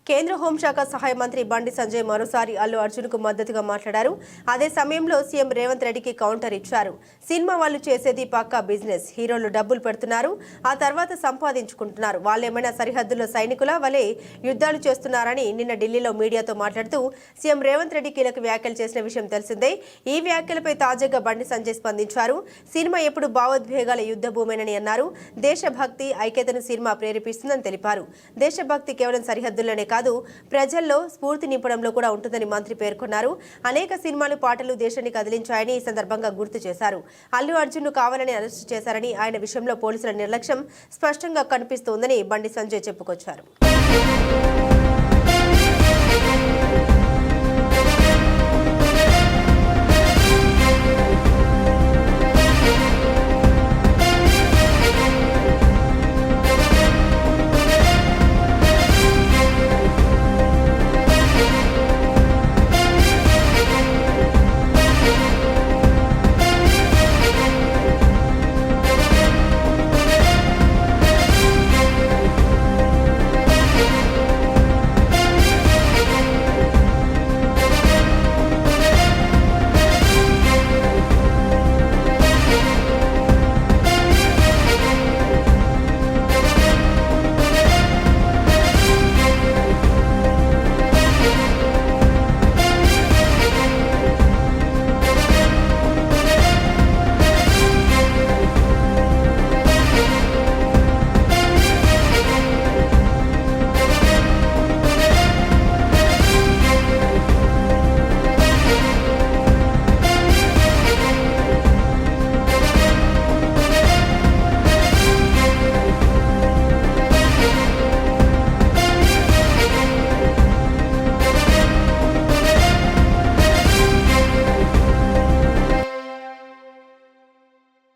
కేంద్ర హోంశాఖ సహాయ మంత్రి బండి సంజయ్ మరోసారి అల్లు అర్జున్కు మద్దతుగా మాట్లాడారు. అదే సమయంలో సీఎం రేవంత్ రెడ్డికి కౌంటర్ ఇచ్చారు. సినిమా వాళ్ళు చేసేది పక్కా బిజినెస్. హీరోలు డబ్బులు పెడుతున్నారు, ఆ తర్వాత సంపాదించుకుంటున్నారు. వాళ్ళేమైనా సరిహద్దుల్లో సైనికుల వలె యుద్ధాలు చేస్తున్నారని నిన్న ఢిల్లీలో మీడియాతో మాట్లాడుతూ సీఎం రేవంత్ రెడ్డి కీలక వ్యాఖ్యలు చేసిన విషయం తెలిసిందే. ఈ వ్యాఖ్యలపై తాజాగా బండి సంజయ్ స్పందించారు. సినిమా ఎప్పుడు భావోద్వేగాల యుద్ధ భూమేనని అన్నారు. దేశభక్తి ఐక్యతను సినిమా ప్రేరేపిస్తుందని తెలిపారు. దేశభక్తి కేవలం సరిహద్దుల్లోనే కాదు, ప్రజల్లో స్ఫూర్తి నింపడంలో కూడా ఉంటుందని మంత్రి పేర్కొన్నారు. అనేక సినిమాలు, పాటలు దేశాన్ని కదిలించాయని ఈ సందర్భంగా గుర్తు చేశారు. అల్లు అర్జున్ను కావాలని అరెస్టు చేశారని, ఆయన విషయంలో పోలీసుల నిర్లక్ష్యం స్పష్టంగా కనిపిస్తోందని బండి సంజయ్ చెప్పుకొచ్చారు.